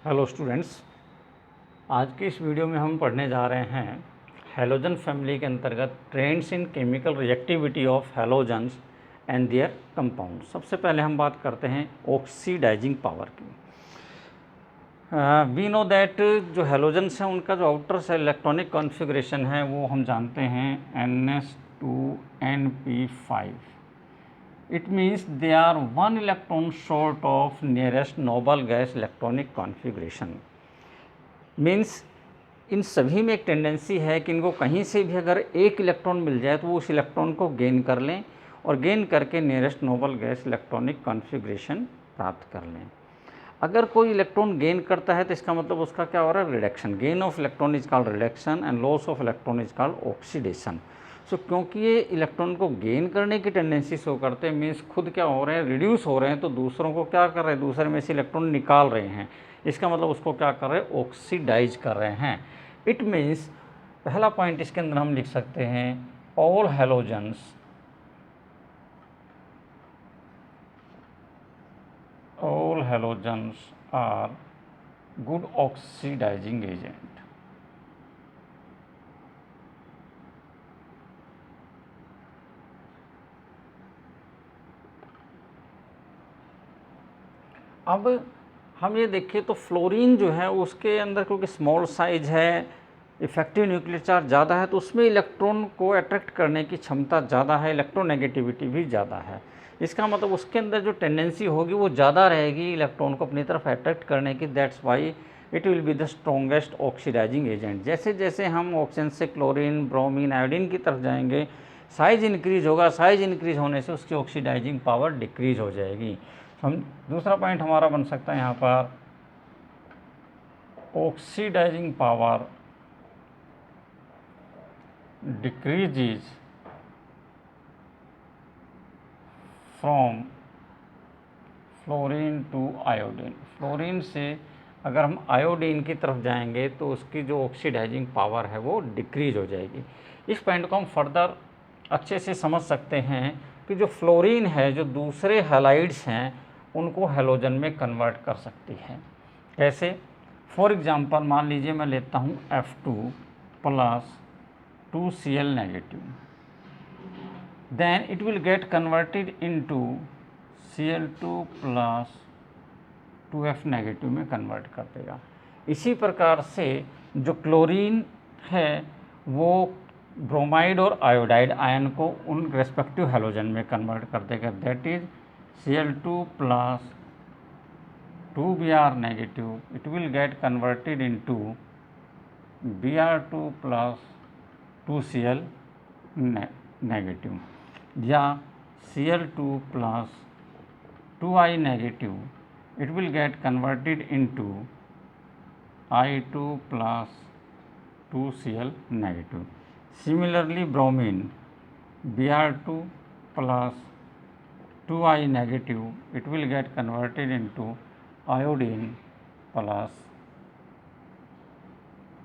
Hello students, आज की इस वीडियो में हम पढ़ने जा रहे हैं हैलोजन फैमिली के अंतर्गत trends in chemical reactivity of halogens and there compound. सबसे पहले हम बात करते हैं ऑक्सीडाइजिंग पावर की। वी नो दैट जो हैलोजन्स हैं उनका जो आउटर सेल इलेक्ट्रॉनिक कॉन्फ़िगरेशन है वो हम जानते हैं NS2Np5। It means they are one electron short of nearest noble gas electronic configuration। Means in सभी में एक टेंडेंसी है कि इनको कहीं से भी अगर एक इलेक्ट्रॉन मिल जाए तो वो उस इलेक्ट्रॉन को गेन कर लें और गेन करके nearest noble gas electronic configuration प्राप्त कर लें। अगर कोई इलेक्ट्रॉन गेन करता है तो इसका मतलब उसका क्या हो रहा है, reduction. Gain of electron is called reduction and loss of electron is called oxidation. So क्योंकि ये इलेक्ट्रॉन को गेन करने की टेंडेंसी शो करते हैं, मीन्स खुद क्या हो रहे हैं, रिड्यूस हो रहे हैं, तो दूसरों को क्या कर रहे हैं, दूसरे में से इलेक्ट्रॉन निकाल रहे हैं। इसका मतलब उसको क्या कर रहे हैं, ऑक्सीडाइज कर रहे हैं। इट मीन्स पहला पॉइंट इसके अंदर हम लिख सकते हैं all halogens are good oxidising agent. अब हम ये देखें तो फ्लोरीन जो है उसके अंदर क्योंकि स्मॉल साइज है, इफेक्टिव न्यूक्लियर चार्ज ज़्यादा है, तो उसमें इलेक्ट्रॉन को अट्रैक्ट करने की क्षमता ज़्यादा है, इलेक्ट्रोनेगेटिविटी भी ज़्यादा है। इसका मतलब उसके अंदर जो टेंडेंसी होगी वो ज़्यादा रहेगी इलेक्ट्रॉन को अपनी तरफ अट्रैक्ट करने की। That's why it will be the strongest oxidising agent. जैसे जैसे हम ऑक्सीजन से क्लोरीन, ब्रोमीन, आयोडीन की तरफ जाएंगे, साइज इंक्रीज होगा, साइज इंक्रीज होने से उसकी ऑक्सीडाइजिंग पावर डिक्रीज हो जाएगी। हम दूसरा पॉइंट हमारा बन सकता है यहाँ पर oxidising power decreases from fluorine to iodine. Fluorine से अगर हम आयोडीन की तरफ जाएंगे तो उसकी जो ऑक्सीडाइजिंग पावर है वो डिक्रीज हो जाएगी। इस पॉइंट को हम फर्दर अच्छे से समझ सकते हैं कि जो फ्लोरीन है, जो दूसरे हैलाइड्स हैं उनको हैलोजन में कन्वर्ट कर सकती है। कैसे? फॉर एग्जांपल मान लीजिए मैं लेता हूँ F2 plus 2Cl negative, then it will get converted into Cl2 plus 2F negative में कन्वर्ट कर देगा। इसी प्रकार से जो क्लोरीन है वो ब्रोमाइड और आयोडाइड आयन को उन रेस्पेक्टिव हैलोजन में कन्वर्ट कर देगा। That is Cl2 plus 2Br negative, it will get converted into Br2 plus 2Cl negative, या Cl2 plus 2I negative, it will get converted into I2 plus 2Cl negative. Similarly, bromine Br2 plus 2I negative, it will get converted into iodine plus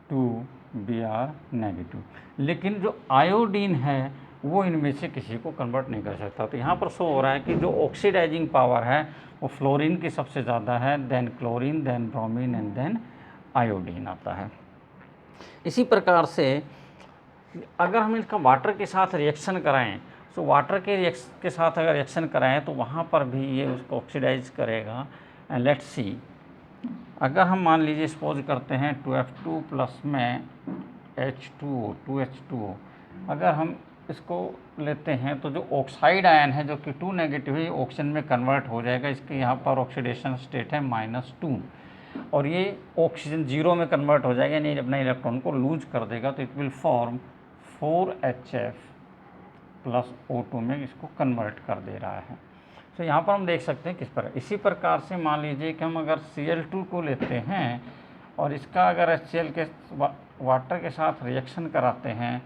2Br negative. लेकिन जो iodine है वो इनमें से किसी को convert नहीं कर सकता। तो यहाँ पर शो हो रहा है कि जो ऑक्सीडाइजिंग पावर है वो फ्लोरीन की सबसे ज़्यादा है, then chlorine, then bromine and then iodine आता है। इसी प्रकार से अगर हम इसका वाटर के साथ रिएक्शन कराएं, तो वाटर के साथ अगर रिएक्शन कराएं तो वहाँ पर भी ये उसको ऑक्सीडाइज करेगा। एंड लेट्स सी, अगर हम मान लीजिए सपोज करते हैं 2F2 प्लस में H2O 2H2O, अगर हम इसको लेते हैं तो जो ऑक्साइड आयन है जो कि 2 नेगेटिव है ऑक्सीजन में कन्वर्ट हो जाएगा। इसके यहाँ पर ऑक्सीडेशन स्टेट है -2 और ये ऑक्सीजन 0 में कन्वर्ट हो जाएगा, यानी अपना इलेक्ट्रॉन को लूज कर देगा। तो it will form 4HF plus O2 में इसको कन्वर्ट कर दे रहा है। तो यहाँ पर हम देख सकते हैं किस प्रकार। इसी प्रकार से मान लीजिए कि हम अगर Cl2 को लेते हैं और इसका अगर HCl के वाटर के साथ रिएक्शन कराते हैं,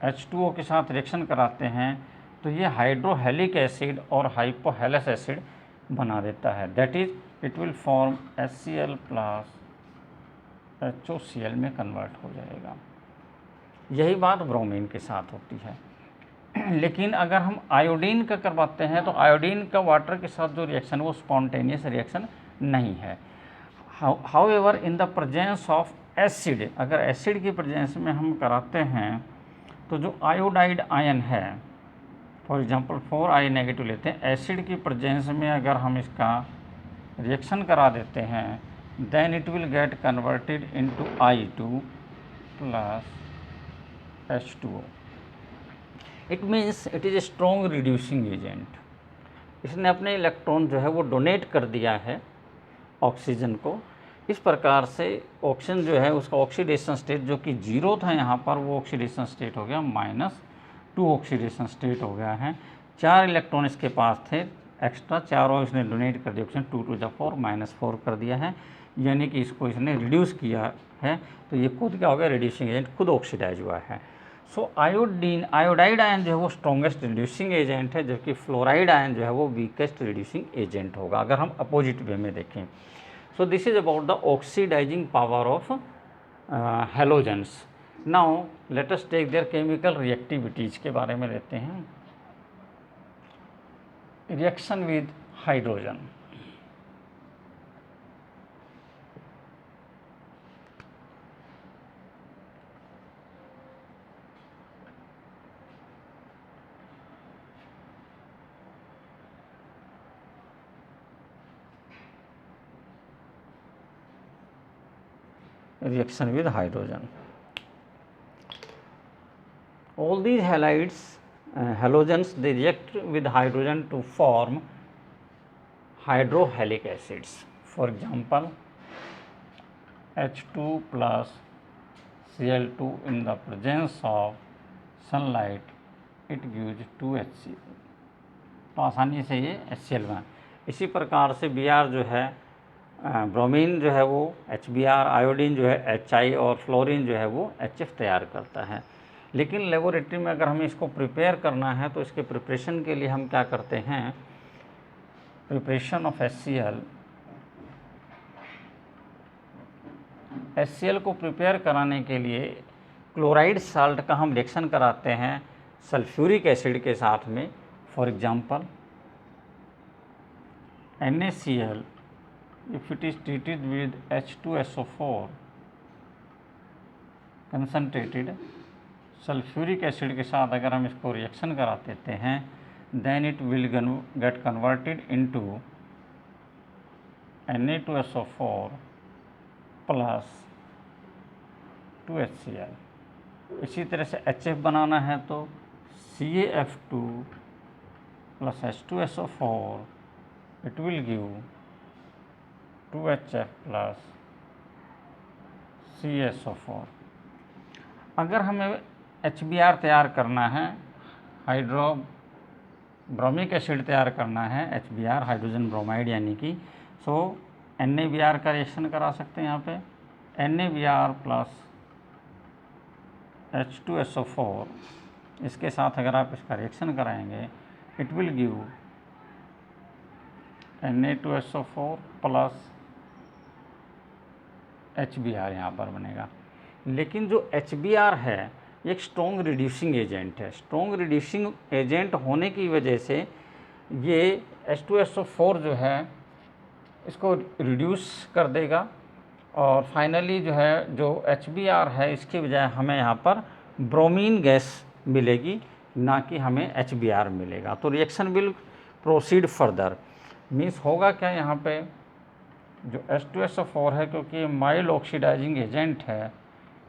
H2O के साथ रिएक्शन कराते हैं तो ये हाइड्रोहेलिक एसिड और हाइपोहेलस एसिड बना देता है। That is it will form HCl plus HOCl में कन्वर्ट हो जाएगा। यही बात ब्रोमीन के साथ होती है। लेकिन अगर हम आयोडीन का करवाते हैं तो आयोडीन का वाटर के साथ जो रिएक्शन वो स्पॉन्टेनियस रिएक्शन नहीं है। However in the presence of acid, अगर एसिड की प्रेजेंस में हम कराते हैं तो जो आयोडाइड आयन है, फॉर एग्जांपल 4I नेगेटिव लेते हैं, एसिड की प्रेजेंस में अगर हम इसका रिएक्शन करा देते हैं then it will get converted into I2 plus H2O। It means it is a strong reducing agent. इसने अपने इलेक्ट्रॉन जो है वो डोनेट कर दिया है ऑक्सीजन को। इस प्रकार से ऑक्सीजन जो है उसका ऑक्सीडेशन स्टेट जो कि 0 था यहाँ पर, वो ऑक्सीडेशन स्टेट हो गया -2 ऑक्सीडेशन स्टेट हो गया है। 4 इलेक्ट्रॉन इसके पास थे एक्स्ट्रा, चारों इसने डोनेट कर दिया, ऑक्सीजन 2 to the 4 -4 कर दिया है, यानी कि इसको इसने रिड्यूस किया है। तो ये खुद क्या हो गया, रिड्यूसिंग एजेंट, खुद ऑक्सीडाइज हुआ है। सो आयोडाइड आयन जो है वो स्ट्रॉन्गेस्ट रिड्यूसिंग एजेंट है, जबकि फ्लोराइड आयन जो है वो वीकेस्ट रिड्यूसिंग एजेंट होगा अगर हम अपोजिट वे में देखें। So this is about the oxidising power of halogens. Now let us take their chemical reactivities के बारे में लेते हैं। Reaction with hydrogen, reaction with hydrogen. All these halides, halogens, they react with hydrogen to form hydrohalic acids. For example, H2 plus Cl2 in the presence of sunlight, it gives 2HCl। तो आसानी से ये HCl बना। इसी प्रकार से Br जो है, ब्रोमीन जो है वो HBr, आयोडीन जो है HI और फ्लोरीन जो है वो HF तैयार करता है। लेकिन लेबोरेटरी में अगर हमें इसको प्रिपेयर करना है तो इसके प्रिपरेशन के लिए हम क्या करते हैं, प्रिपरेशन ऑफ HCl को प्रिपेयर कराने के लिए क्लोराइड साल्ट का हम रिएक्शन कराते हैं सल्फ्यूरिक एसिड के साथ में। For example NaCl if it is treated with H2SO4 concentrated sulphuric acid के साथ अगर हम इसको रिएक्शन करा देते हैं then it will get converted into Na2SO4 plus 2HCl। इसी तरह से HF बनाना है तो CaF2 plus H2SO4 it will give 2HF plus CaSO4। अगर हमें HBr तैयार करना है, हाइड्रोब्रोमिक एसिड तैयार करना है, HBr हाइड्रोजन ब्रोमाइड यानी कि, सो NaBr का रिएक्शन करा सकते हैं यहाँ पे। NaBr प्लस H2SO4 इसके साथ अगर आप इसका रिएक्शन कराएंगे it will give Na2SO4 plus HBr यहाँ पर बनेगा। लेकिन जो HBr है एक स्ट्रॉन्ग रिड्यूसिंग एजेंट है। स्ट्रॉन्ग रिड्यूसिंग एजेंट होने की वजह से ये H2SO4 जो है इसको रिड्यूस कर देगा और फाइनली जो है जो HBr है इसकी बजाय हमें यहाँ पर ब्रोमीन गैस मिलेगी, ना कि हमें HBr मिलेगा। तो reaction will proceed further. Means होगा क्या, यहाँ पे जो H2SO4 है क्योंकि माइल्ड ऑक्सीडाइजिंग एजेंट है,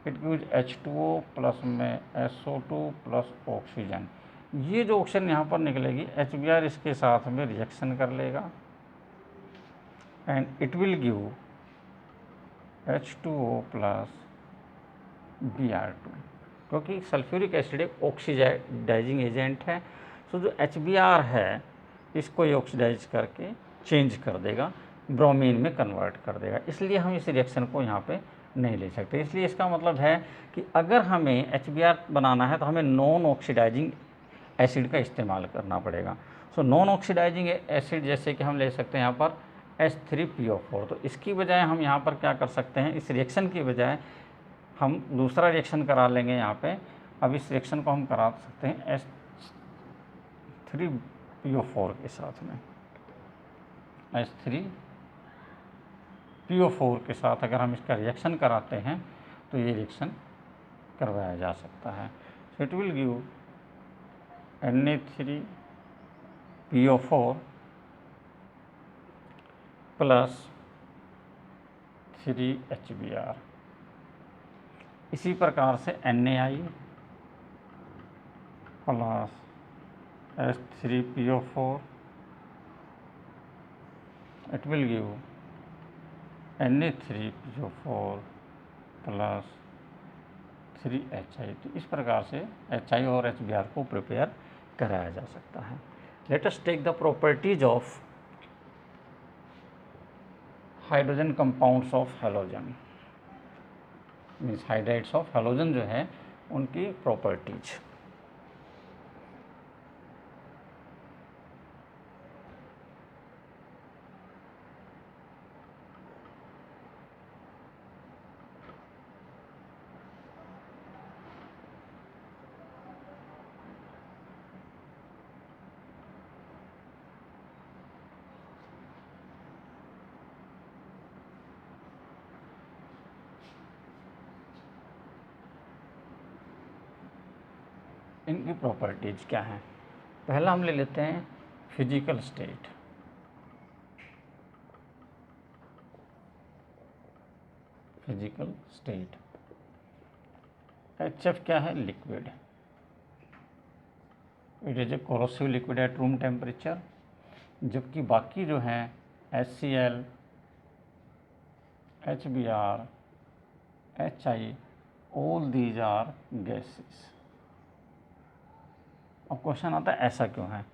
इट गिव्स H2O प्लस में SO2 प्लस ऑक्सीजन। ये जो ऑक्सीजन यहाँ पर निकलेगी HBr इसके साथ में रिएक्शन कर लेगा and it will give H2O plus Br2, क्योंकि सल्फ्यूरिक एसिड एक ऑक्सीडाइजिंग एजेंट है। सो जो HBr है इसको ये ऑक्सीडाइज करके चेंज कर देगा, ब्रोमीन में कन्वर्ट कर देगा। इसलिए हम इस रिएक्शन को यहाँ पे नहीं ले सकते। इसलिए इसका मतलब है कि अगर हमें HBr बनाना है तो हमें नॉन ऑक्सीडाइजिंग एसिड का इस्तेमाल करना पड़ेगा। सो नॉन ऑक्सीडाइजिंग एसिड जैसे कि हम ले सकते हैं यहाँ पर H3PO4। तो इसकी बजाय हम यहाँ पर क्या कर सकते हैं, इस रिएक्शन की बजाय हम दूसरा रिएक्शन करा लेंगे यहाँ पे। अब इस रिएक्शन को हम करा सकते हैं H3PO4 के साथ में, H3PO4 के साथ अगर हम इसका रिएक्शन कराते हैं तो ये रिएक्शन करवाया जा सकता है। So it will give Na3PO4 plus 3HBr। इसी प्रकार से NaI plus H3PO4 it will give Na3PO4 plus 3HI। तो इस प्रकार से HI और HBr को प्रिपेयर कराया जा सकता है। Let us take the properties of hydrogen compounds of halogen, means hydrides of halogen जो है उनकी प्रॉपर्टीज। इनकी प्रॉपर्टीज क्या हैं? पहला हम ले लेते हैं physical state. Physical state HF क्या है? Liquid. It is a corrosive liquid at room temperature, जबकि बाकी जो हैं HCl, HBr, HI, all these are gases. अब क्वेश्चन आता है ऐसा क्यों है?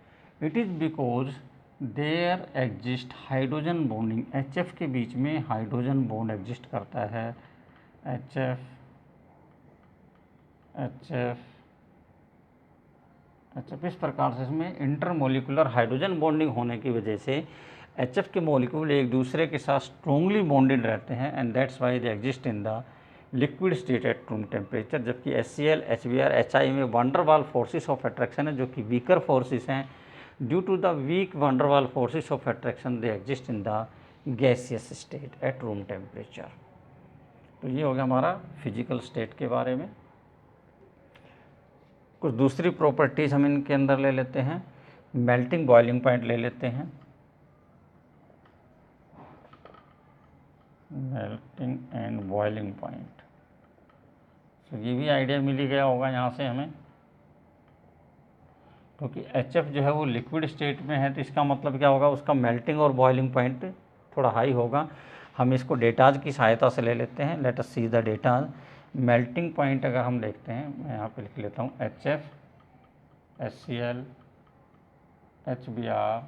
It is because there exist hydrogen bonding. HF के बीच में हाइड्रोजन बॉन्ड एग्जिस्ट करता है। HF इस प्रकार से इसमें इंटरमोलिकुलर हाइड्रोजन बॉन्डिंग होने की वजह से HF के मॉलिक्यूल एक दूसरे के साथ स्ट्रोंगली बॉन्डेड रहते हैं, and that's why they exist in the liquid state at room temperature. जबकि HCl, HBr, HI में वंडरवाल फोर्सेस ऑफ अट्रैक्शन है जो कि वीकर फोर्सेस हैं। Due to the weak van der Waals forces of attraction they exist in the gaseous state at room temperature. तो ये हो गया हमारा फिजिकल स्टेट के बारे में। कुछ दूसरी प्रॉपर्टीज़ हम इनके अंदर ले लेते हैं। मेल्टिंग बॉइलिंग पॉइंट ले लेते हैं। मेल्टिंग एंड बॉइलिंग पॉइंट, तो ये भी आइडिया मिल ही गया होगा यहाँ से हमें, क्योंकि HF जो है वो लिक्विड स्टेट में है, तो इसका मतलब क्या होगा? उसका मेल्टिंग और बॉइलिंग पॉइंट थोड़ा हाई होगा। हम इसको डेटाज की सहायता से ले लेते हैं। Let us see the datas. Melting point अगर हम देखते हैं, मैं यहाँ पे लिख लेता हूँ HF, HCl, HBr,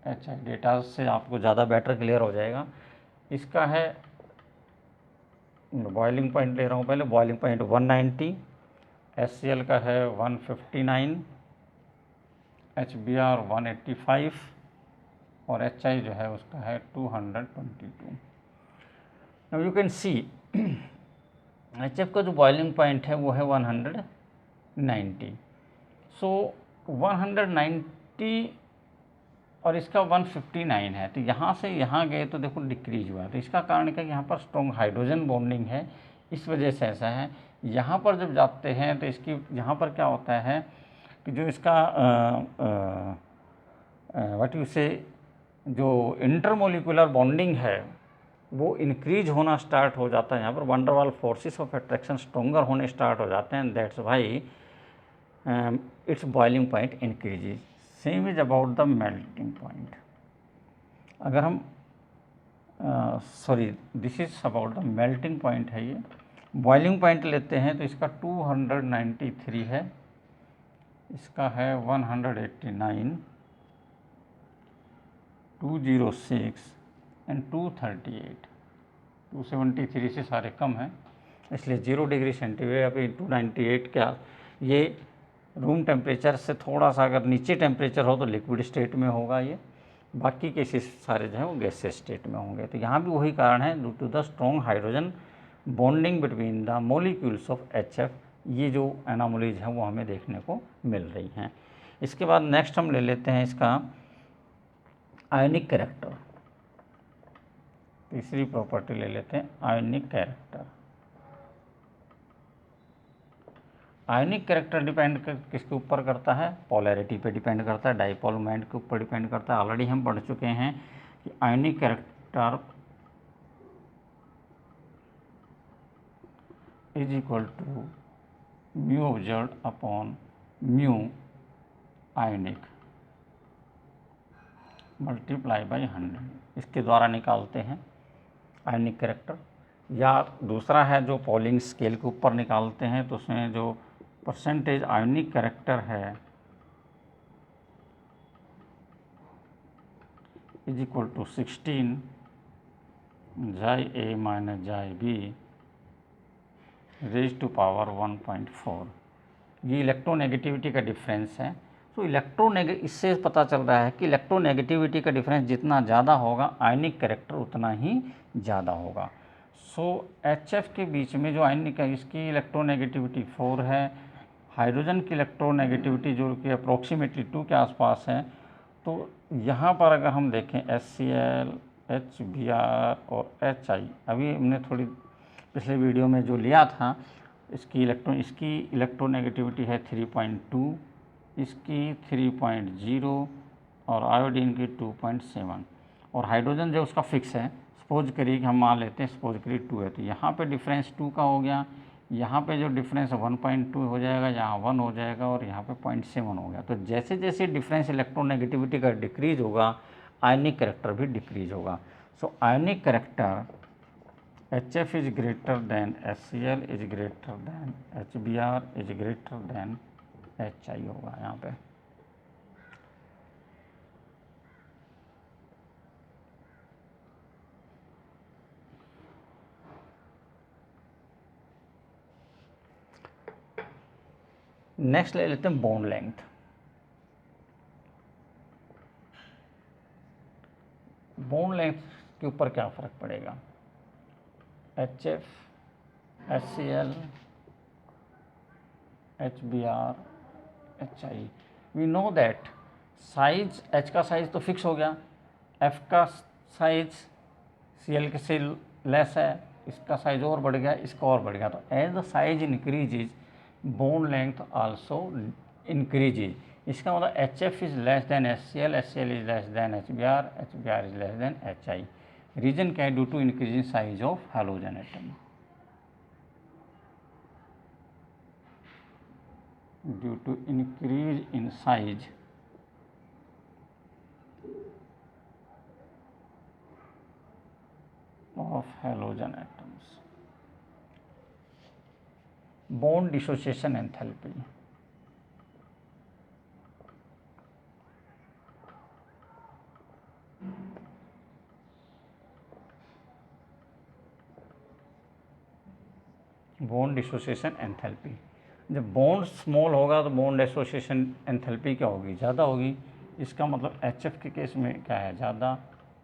HI। Datas से आपको ज़्यादा बेटर क्लियर हो जाएगा। इसका है बॉइलिंग पॉइंट ले रहा हूँ पहले। बॉइलिंग पॉइंट 190, HCl का है 159, HBr 185 और HI जो है उसका है 222। Now you can see HF का जो बॉइलिंग पॉइंट है वो है 190। सो 190 और इसका 159 है, तो यहाँ से यहाँ गए तो देखो डिक्रीज हुआ। तो इसका कारण क्या है? यहाँ पर स्ट्रॉन्ग हाइड्रोजन बॉन्डिंग है, इस वजह से ऐसा है। यहाँ पर जब जाते हैं तो इसकी यहाँ पर क्या होता है कि जो इसका व्हाट यू से जो इंटरमोलिकुलर बॉन्डिंग है वो इंक्रीज होना स्टार्ट हो जाता है। यहाँ पर van der Waals forces of attraction stronger होने स्टार्ट हो जाते हैं, that's why it's boiling point increases. Same is about the melting point. अगर हम sorry this is about the melting point है। ये बॉइलिंग पॉइंट लेते हैं तो इसका 293 है, इसका है 189, 206 एंड 238। 273 से सारे कम हैं, इसलिए 0 डिग्री सेंटीग्रेड अभी 298 क्या, ये रूम टेम्परेचर से थोड़ा सा अगर नीचे टेम्परेचर हो तो लिक्विड स्टेट में होगा ये, बाकी केसेस सारे जो हैं वो गैसियस स्टेट में होंगे। तो यहाँ भी वही कारण है, due to the strong hydrogen bonding between the molecules of HF, ये जो एनामोलीज हैं वो हमें देखने को मिल रही हैं। इसके बाद नेक्स्ट हम ले लेते हैं इसका आयनिक कैरेक्टर। तीसरी प्रॉपर्टी ले लेते हैं आयनिक कैरेक्टर। आयनिक कैरेक्टर डिपेंड किसके ऊपर करता है? पोलैरिटी पे डिपेंड करता है, डाइपोल मोमेंट के ऊपर डिपेंड करता है। ऑलरेडी हम पढ़ चुके हैं कि ionic character is equal to mu observed upon mu ionic multiply by 100, इसके द्वारा निकालते हैं आयनिक कैरेक्टर। या दूसरा है जो पॉलिंग स्केल के ऊपर निकालते हैं, तो उसमें जो परसेंटेज आयनिक कैरेक्टर है इज इक्वल टू 16 जाई ए माइनस जाई बी रेज टू पावर 1.4। ये इलेक्ट्रोनेगेटिविटी का डिफरेंस है। तो इससे पता चल रहा है कि इलेक्ट्रोनेगेटिविटी का डिफरेंस जितना ज़्यादा होगा आयनिक कैरेक्टर उतना ही ज़्यादा होगा। सो HF के बीच में जो आयनिक है इसकी इलेक्ट्रोनेगेटिविटी 4 है, हाइड्रोजन की इलेक्ट्रोनेगेटिविटी जो कि अप्रोक्सीमेटली 2 के आसपास है। तो यहाँ पर अगर हम देखें HCl, HBr और HI, अभी हमने थोड़ी पिछले वीडियो में जो लिया था इसकी इलेक्ट्रोनेगेटिविटी है 3.2, इसकी 3.0 और आयोडीन की 2.7, और हाइड्रोजन जो उसका फिक्स है, सपोज करिए कि हम मान लेते हैं सपोज करिए 2 है, तो यहाँ पे डिफरेंस 2 का हो गया, यहाँ पे जो डिफरेंस 1.2 हो जाएगा, यहाँ 1 हो जाएगा और यहाँ पे 0.7 हो गया। तो जैसे जैसे डिफरेंस इलेक्ट्रोनेगेटिविटी का डिक्रीज होगा आयनिक कैरेक्टर भी डिक्रीज होगा। So ionic character HF is greater than HCl is greater than HBr is greater than HI होगा यहाँ पे। नेक्स्ट ले लेते हैं बॉन्ड लेंथ। बॉन्ड लेंथ के ऊपर क्या फ़र्क पड़ेगा? HF, HCl, HBr, HI, we know that size H का साइज तो फिक्स हो गया, F का साइज Cl के से लेस है, इसका साइज और बढ़ गया, इसका और बढ़ गया। तो as the size increases bond length also increases. इसका मतलब HF is less than HCl, HCl is less than HBr, HBr is less than HI। Reason क्या है? Due to increasing size of halogen atom. Due to increase in size of halogen atoms. Bond dissociation enthalpy. Bond dissociation enthalpy. जब bond small होगा तो bond dissociation enthalpy क्या होगी? ज़्यादा होगी। इसका मतलब HF के केस में क्या है? ज़्यादा,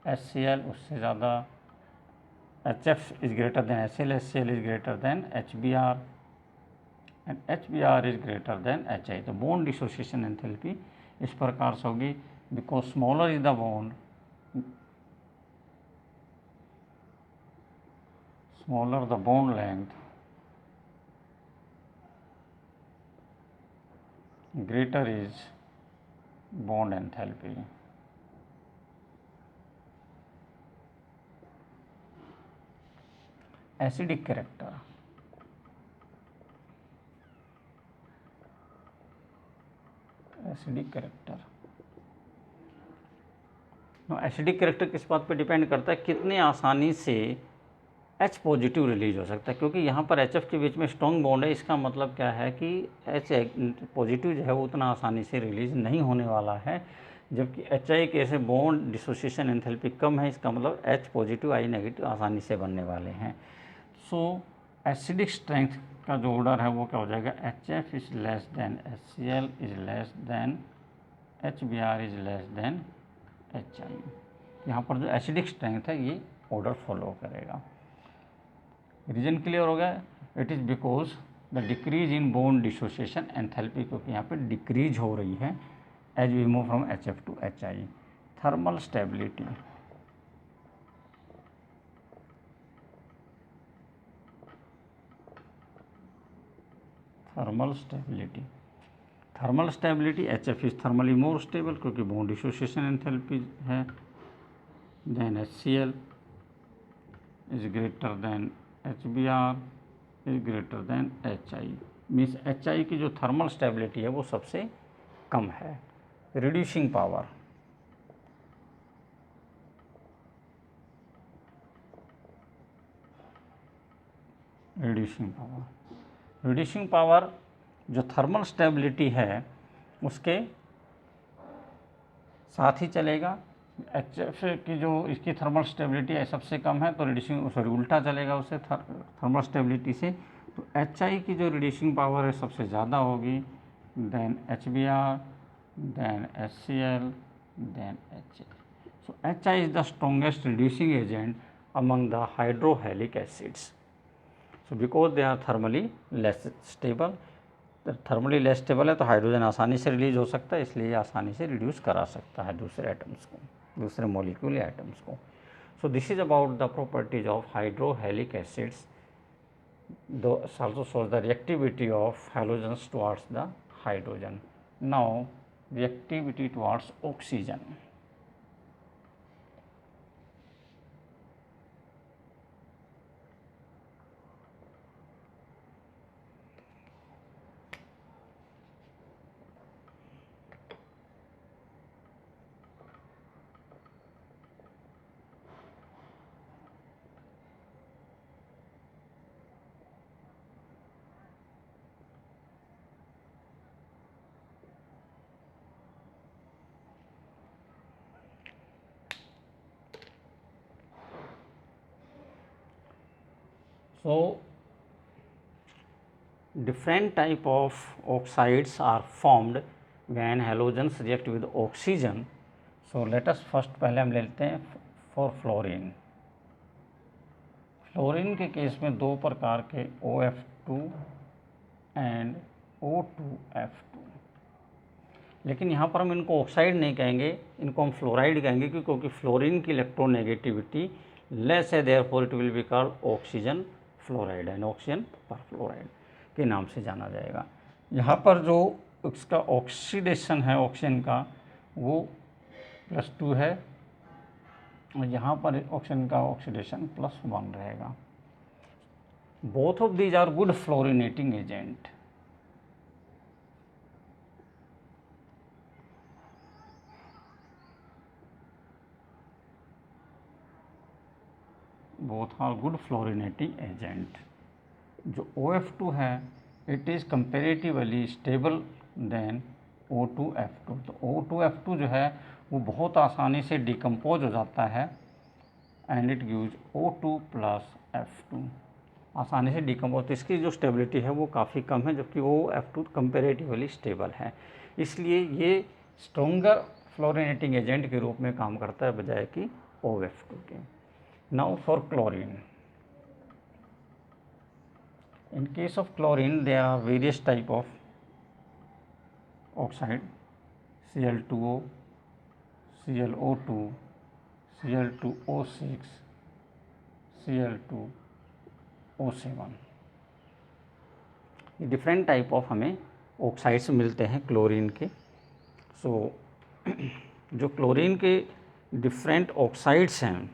HCl उससे ज़्यादा, HF is greater than HCl, HCl is greater than HBr and HBr is greater than HI। तो बॉन्ड डिसोसिएशन एंथैल्पी इस प्रकार से होगी, because smaller is the bond, smaller the bond length, greater is bond enthalpy। Acidic character. Acidic character acidic character किस बात पे depend करता है? कितने आसानी से H पॉजिटिव रिलीज हो सकता है, क्योंकि यहाँ पर HF के बीच में स्ट्रॉन्ग बॉन्ड है। इसका मतलब क्या है कि H पॉजिटिव जो है वो उतना आसानी से रिलीज नहीं होने वाला है, जबकि HI के ऐसे बॉन्ड डिसोसिएशन एंथैल्पी कम है। इसका मतलब H पॉजिटिव I नेगेटिव आसानी से बनने वाले हैं। सो एसिडिक स्ट्रेंथ का जो ऑर्डर है वो क्या हो जाएगा? HF is less than HCl is less than HBr is less than HI। यहाँ पर जो एसिडिक स्ट्रेंथ है ये ऑर्डर फॉलो करेगा। रीजन क्लियर हो गया? It is because the decrease in bond dissociation enthalpy, क्योंकि यहाँ पे डिक्रीज हो रही है as we move from HF to HI. Thermal stability. Thermal stability. Thermal stability HF is thermally more stable क्योंकि बॉन्ड डिसोसिएशन एंथैल्पी है. Then HCl is greater than HBr is greater than HI. Means HI की जो thermal stability है वो सबसे कम है. Reducing power. Reducing power जो thermal stability है उसके साथ ही चलेगा. HF की जो इसकी थर्मल स्टेबिलिटी है सबसे कम है तो रिड्यूसिंग सॉरी उल्टा चलेगा उससे थर्मल स्टेबिलिटी से. तो HI की जो रिड्यूसिंग पावर है सबसे ज़्यादा होगी. Then HBr, then HCl, then HA. So HI is the strongest reducing agent among the hydrohalic acids. So because they are thermally less stable. Thermally less stable है तो हाइड्रोजन आसानी से रिलीज हो सकता है, इसलिए आसानी से रिड्यूस करा सकता है दूसरे एटम्स को, दूसरे मॉलिक्यूल या एटम्स को. So this is about the properties of hydrohalic acids. also shows the reactivity of halogens towards the hydrogen. Now reactivity towards oxygen. So different type of oxides are formed when halogens react with oxygen. So let us first पहले हम ले लेते हैं for fluorine. Fluorine के case में दो प्रकार के OF2 एंड O2F2. लेकिन यहाँ पर हम इनको ऑक्साइड नहीं कहेंगे, इनको हम फ्लोराइड कहेंगे क्योंकि फ्लोरीन की इलेक्ट्रोनेगेटिविटी लेस है, therefore it will be called oxygen fluoride and oxygen perfluoride के नाम से जाना जाएगा. यहाँ पर जो इसका ऑक्सीडेशन है ऑक्सीजन का वो +2 है और यहाँ पर ऑक्सीजन का ऑक्सीडेशन +1 रहेगा. Both of these are good fluorinating agent. both are good fluorinating agent. जो OF2 है it is comparatively stable than O2F2. तो O2F2 जो है वो बहुत आसानी से डिकम्पोज हो जाता है and it gives O2 + F2. आसानी से डिकम्पोज, तो इसकी जो स्टेबिलिटी है वो काफ़ी कम है जबकि OF2 कंपेरेटिवली स्टेबल है, इसलिए ये स्ट्रोंगर फ्लोरिनेटिंग एजेंट के रूप में काम करता है बजाय कि OF2 के. Now for chlorine. In case of chlorine there are various type of oxide: Cl2O, ClO2, Cl2O6, Cl2O7. ये डिफरेंट टाइप ऑफ हमें ऑक्साइड्स मिलते हैं क्लोरीन के. सो जो क्लोरीन के डिफरेंट ऑक्साइड्स हैं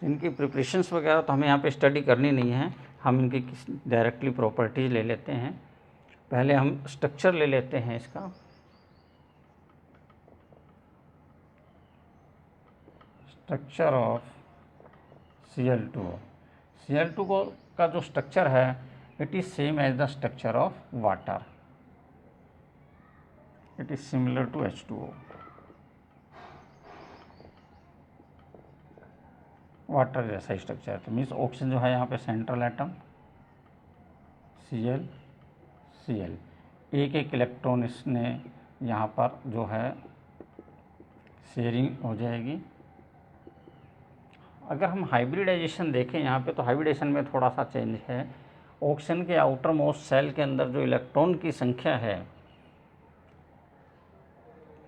इनकी प्रिपरेशंस वगैरह तो हमें यहाँ पे स्टडी करनी नहीं है, हम इनकी डायरेक्टली प्रॉपर्टीज ले लेते हैं. पहले हम स्ट्रक्चर ले लेते हैं इसका. Structure of Cl2O. Cl2O का जो स्ट्रक्चर है it is same as the structure of water. It is similar to H2O. Water जैसा स्ट्रक्चर है. तो मीन्स ऑक्सीजन जो है यहाँ पे सेंट्रल एटम Cl, एक इलेक्ट्रॉन इसने यहाँ पर जो है शेयरिंग हो जाएगी. अगर हम हाइब्रिडाइजेशन देखें यहाँ पे तो हाइब्रिडाइजेशन में थोड़ा सा चेंज है. ऑक्सीजन के आउटर मोस्ट सेल के अंदर जो इलेक्ट्रॉन की संख्या है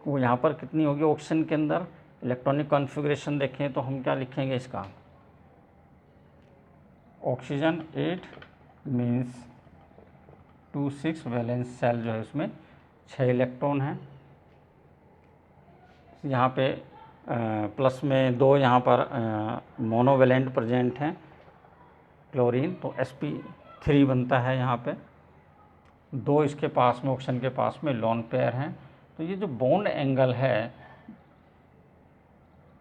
वो यहाँ पर कितनी होगी ऑक्सीजन के अंदर। इलेक्ट्रॉनिक कॉन्फ़िगरेशन देखें तो हम क्या लिखेंगे इसका, ऑक्सीजन 8 मीन्स 2 6 वैलेंस सेल जो है उसमें 6 इलेक्ट्रॉन हैं। यहाँ पे प्लस में 2 यहाँ पर मोनोवेलेंट प्रेजेंट हैं क्लोरीन, तो sp3 बनता है यहाँ पे। 2 इसके पास में ऑक्सीजन के पास में लोन पेयर हैं। तो ये जो बॉन्ड एंगल है,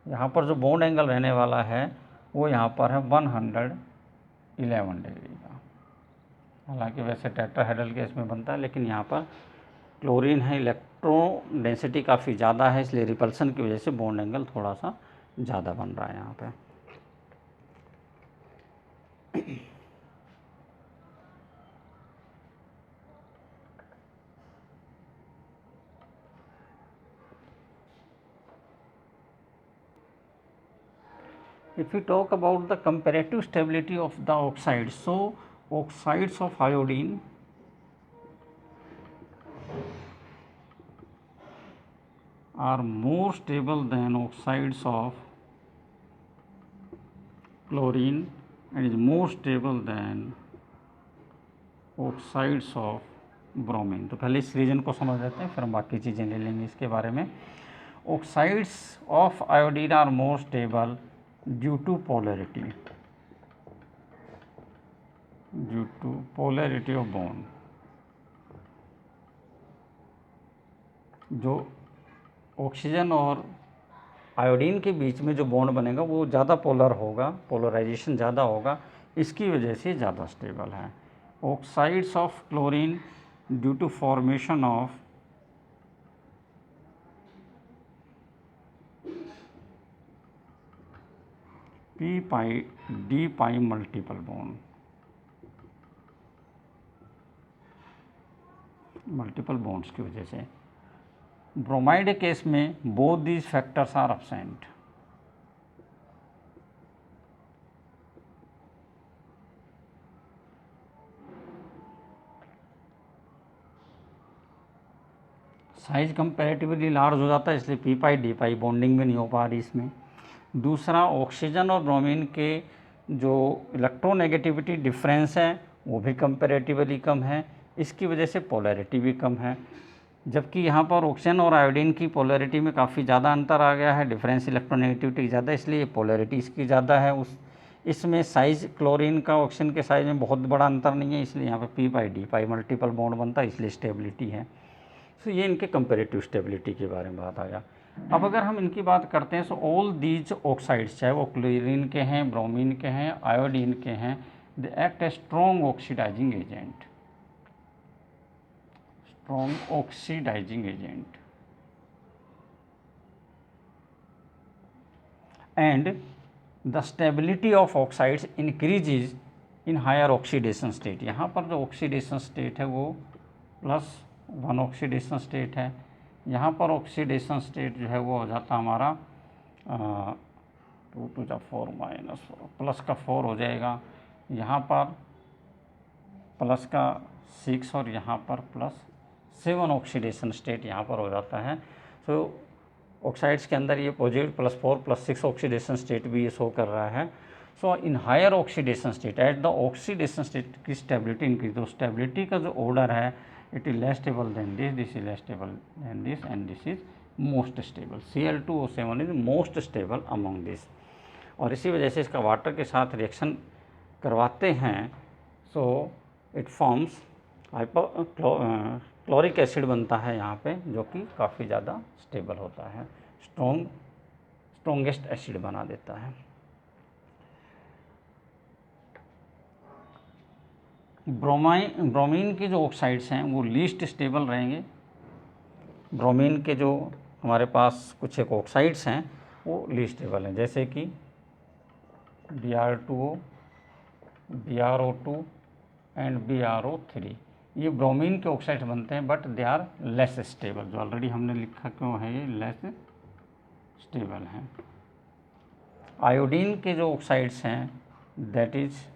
यहाँ पर जो बॉन्ड एंगल रहने वाला है वो यहाँ पर है 111 डिग्री का। हालांकि वैसे टेट्राहेड्रल केस में बनता है, लेकिन यहाँ पर क्लोरीन है, इलेक्ट्रॉन डेंसिटी काफ़ी ज़्यादा है, इसलिए रिपल्सन की वजह से बॉन्ड एंगल थोड़ा सा ज़्यादा बन रहा है यहाँ पे। If we talk about the comparative stability of the oxides, so oxides of iodine are more stable than oxides of chlorine and is more stable than oxides of bromine। तो पहले इस रीजन को समझ लेते हैं, फिर हम बाकी चीज़ें ले लेंगे इसके बारे में। oxides of iodine are more stable due to polarity of bond। जो ऑक्सीजन और आयोडीन के बीच में जो बॉन्ड बनेगा वो ज़्यादा पोलर होगा, पोलराइजेशन ज़्यादा होगा, इसकी वजह से ज़्यादा स्टेबल है। Oxides of chlorine due to formation of p pi d pi multiple bond, multiple bonds की वजह से। ब्रोमाइड केस में both these factors are absent. Size comparatively large हो जाता है, इसलिए p pi d pi bonding भी नहीं हो पा रही इसमें। दूसरा, ऑक्सीजन और ब्रोमीन के जो इलेक्ट्रोनेगेटिविटी डिफरेंस है वो भी कंपैरेटिवली कम है, इसकी वजह से पोलैरिटी भी कम है। जबकि यहाँ पर ऑक्सीजन और आयोडीन की पोलैरिटी में काफ़ी ज़्यादा अंतर आ गया है, डिफरेंस इलेक्ट्रोनेगेटिविटी ज़्यादा, इसलिए पोलैरिटी इसकी ज़्यादा है। इसमें साइज़ क्लोरीन का ऑक्सीजन के साइज़ में बहुत बड़ा अंतर नहीं है, इसलिए यहाँ पर पी पाई डी पाई मल्टीपल बॉन्ड बनता है, इसलिए स्टेबिलिटी है। तो ये इनके कंपेरेटिव स्टेबिलिटी के बारे में बात आ गया। अब अगर हम इनकी बात करते हैं, सो ऑल दीज ऑक्साइड्स, चाहे वो क्लोरीन के हैं, ब्रोमीन के हैं, आयोडीन के हैं, they act a strong oxidising agent, strong oxidising agent, and the stability of oxides increases in higher oxidation state. यहाँ पर जो ऑक्सीडेशन स्टेट है वो +1 ऑक्सीडेशन स्टेट है। यहाँ पर ऑक्सीडेशन स्टेट जो है वो हो जाता हमारा 2 to the 4 -4 प्लस का 4 हो जाएगा, यहाँ पर प्लस का 6 और यहाँ पर +7 ऑक्सीडेशन स्टेट यहाँ पर हो जाता है। सो ऑक्साइड्स के अंदर ये पॉजिटिव +4 +6 ऑक्सीडेशन स्टेट भी ये शो कर रहा है। So in higher oxidation state at the oxidation state की स्टेबिलिटी इंक्रीज, तो स्टेबिलिटी का जो ऑर्डर है it is less stable than this is less stable than this, and this is most stable। Cl2O7 is most stable among this, और इसी वजह से इसका वाटर के साथ रिएक्शन करवाते हैं, so it forms chloric acid बनता है यहाँ पे, जो कि काफ़ी ज़्यादा स्टेबल होता है, स्ट्रॉन्गेस्ट एसिड बना देता है। ब्रोमीन के जो ऑक्साइड्स हैं वो लीस्ट स्टेबल रहेंगे। ब्रोमीन के जो हमारे पास कुछ एक ऑक्साइड्स हैं वो लीस्ट स्टेबल हैं, जैसे कि Br2O, BrO2 एंड BrO3। ये ब्रोमीन के ऑक्साइड्स बनते हैं, but they are less stable, जो ऑलरेडी हमने लिखा क्यों है ये लेस स्टेबल हैं। आयोडीन के जो ऑक्साइड्स हैं दैट इज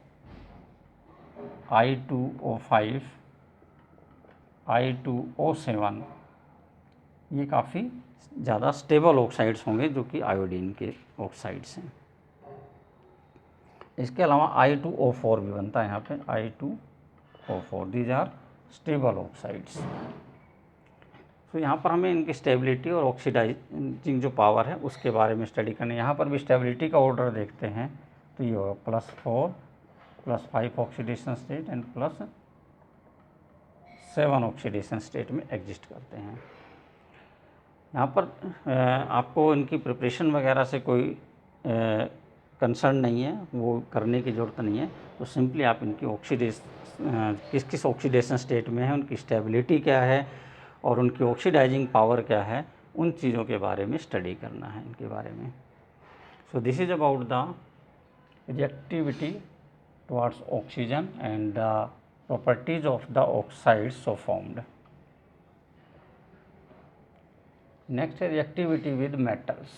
I2O5, I2O7 ये काफ़ी ज़्यादा स्टेबल ऑक्साइड्स होंगे जो कि आयोडीन के ऑक्साइड्स हैं। इसके अलावा I2O4 भी बनता है यहाँ पे, I2O4, these are stable oxides. तो यहाँ पर हमें इनकी स्टेबिलिटी और ऑक्सीडाइजिंग जो पावर है उसके बारे में स्टडी करनी है। यहाँ पर भी स्टेबिलिटी का ऑर्डर देखते हैं तो ये होगा +4 +5 oxidation state and +7 oxidation state में एग्जिस्ट करते हैं। यहाँ पर आपको इनकी प्रिपरेशन वगैरह से कोई कंसर्न नहीं है, वो करने की ज़रूरत नहीं है। तो सिंपली आप इनकी किस किस ऑक्सीडेशन स्टेट में है, उनकी स्टेबिलिटी क्या है और उनकी ऑक्सीडाइजिंग पावर क्या है, उन चीज़ों के बारे में स्टडी करना है इनके बारे में। So this is about the reactivity towards oxygen and the properties of the oxides so formed. Next है reactivity with metals.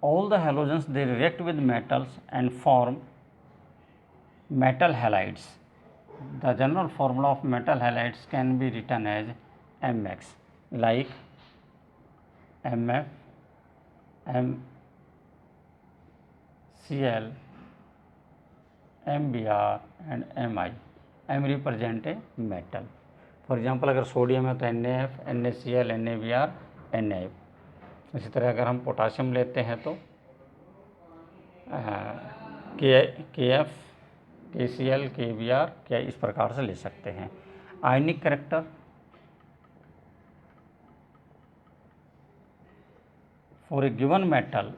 All the halogens they react with metals and form metal halides. The general formula of metal halides can be written as MX, like MF, MCl, MBr and Mi. M represent a metal. For example, अगर sodium है तो NaF, NaCl, NaBr, NaF। इसी तरह अगर हम potassium लेते हैं तो KF, KCl, KBr, क्या इस प्रकार से ले सकते हैं। Ionic character for a given metal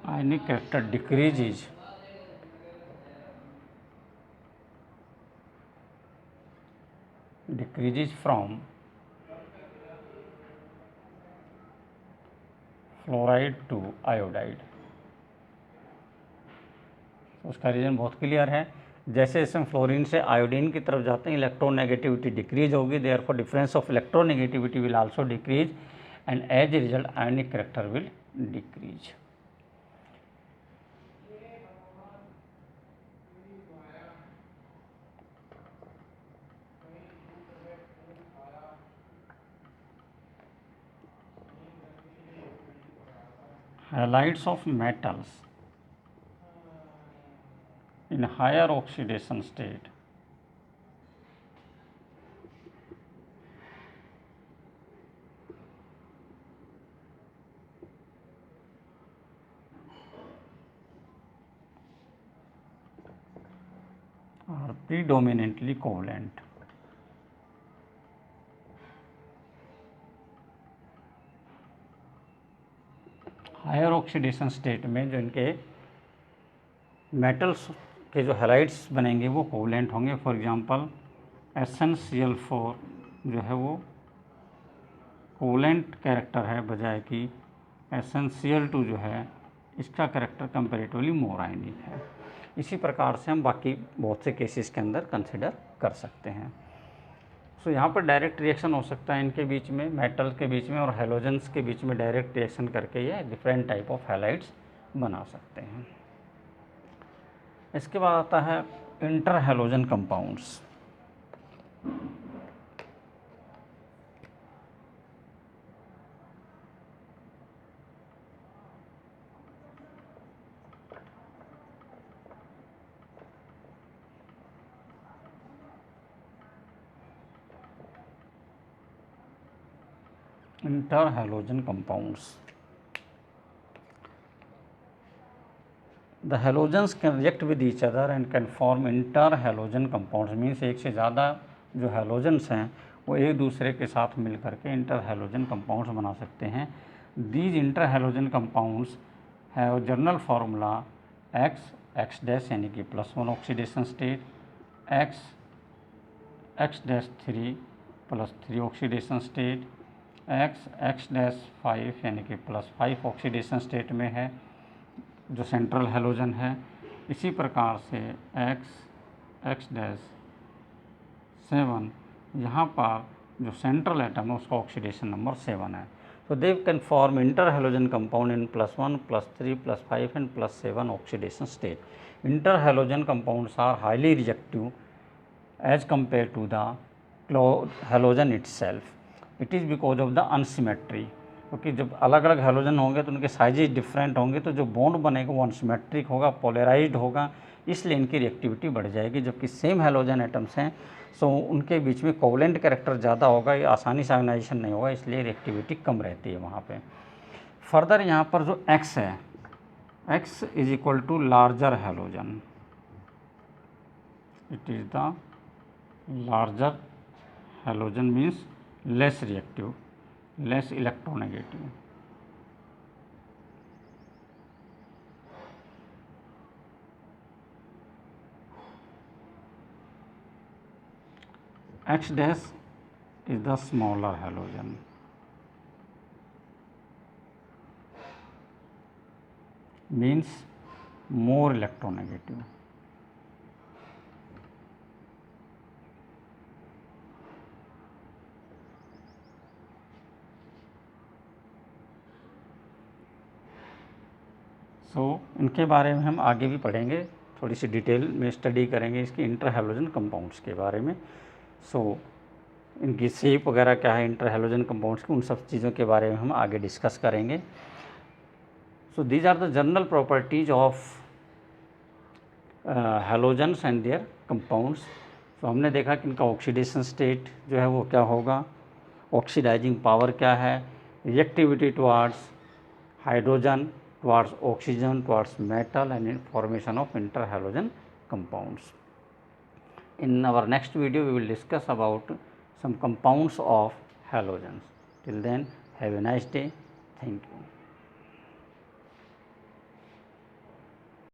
ionic character decreases from fluoride to iodide. उसका रीज़न बहुत क्लियर है। जैसे जैसे हम फ्लोरीन से आयोडीन की तरफ जाते हैं इलेक्ट्रोनेगेटिविटी डिक्रीज होगी, therefore difference of electronegativity will also decrease and as a result ionic character will decrease. Halides of metals in higher oxidation state are predominantly covalent. Higher oxidation state में जो इनके metals के जो halides बनेंगे वो covalent होंगे। For example SnCl4 जो है वो कोवलेंट कैरेक्टर है, बजाय कि SnCl2 जो है इसका कैरेक्टर कंपैरेटिवली मोर आयनिक है। इसी प्रकार से हम बाकी बहुत से केसेस के अंदर कंसिडर कर सकते हैं। सो यहाँ पर डायरेक्ट रिएक्शन हो सकता है इनके बीच में, मेटल के बीच में और हैलोजेंस के बीच में डायरेक्ट रिएक्शन करके ये डिफरेंट टाइप ऑफ हैलाइड्स बना सकते हैं। इसके बाद आता है inter halogen compounds. Interhalogen compounds. The halogens can react with each other and can form interhalogen compounds. Means एक से ज़्यादा जो हैलोजेंस हैं वो एक दूसरे के साथ मिल करके इंटरहैलोजन कंपाउंड्स बना सकते हैं। These interhalogen compounds have general formula X यानी कि +1 oxidation state, X-3 +3 oxidation state, x dash 5 यानी कि +5 ऑक्सीडेशन स्टेट में है जो सेंट्रल हेलोजन है। इसी प्रकार से एक्स डैश 7 यहाँ पर जो सेंट्रल एटम है उसका ऑक्सीडेशन नंबर 7 है। So they can form interhalogen compound in +1, +3, +5 and +7 oxidation state. Interhalogen compounds are highly reactive as compared to the halogen itself. It is because of the unsymmetry. क्योंकि जब अलग अलग halogen होंगे तो उनके साइजेज डिफरेंट होंगे, तो जो बॉन्ड बनेगा वो अनसिमेट्रिक होगा, पोलराइज्ड होगा, इसलिए इनकी रिएक्टिविटी बढ़ जाएगी। जबकि सेम हेलोजन एटम्स हैं सो उनके बीच में कोवलेंट कैरेक्टर ज़्यादा होगा, ये आसानी से आयोनाइजेशन नहीं होगा, इसलिए रिएक्टिविटी कम रहती है वहाँ पे। फर्दर यहाँ पर जो X है, X is equal to larger halogen, it is the larger halogen means less reactive, less electronegative. X dash is the smaller halogen, means more electronegative. So इनके बारे में हम आगे भी पढ़ेंगे, थोड़ी सी डिटेल में स्टडी करेंगे इसकी इंटर हेलोजन कंपाउंड्स के बारे में। सो इनकी शेप वगैरह क्या है इंटर हेलोजन कंपाउंड्स की, उन सब चीज़ों के बारे में हम आगे डिस्कस करेंगे। So these are the general properties of halogens and their compounds. तो हमने देखा कि इनका ऑक्सीडेशन स्टेट जो है वो क्या होगा, ऑक्सीडाइजिंग पावर क्या है, reactivity towards hydrogen, towards oxygen, towards metal and in formation of interhalogen compounds. In our next video we will discuss about some compounds of halogens. Till then have a nice day. Thank you.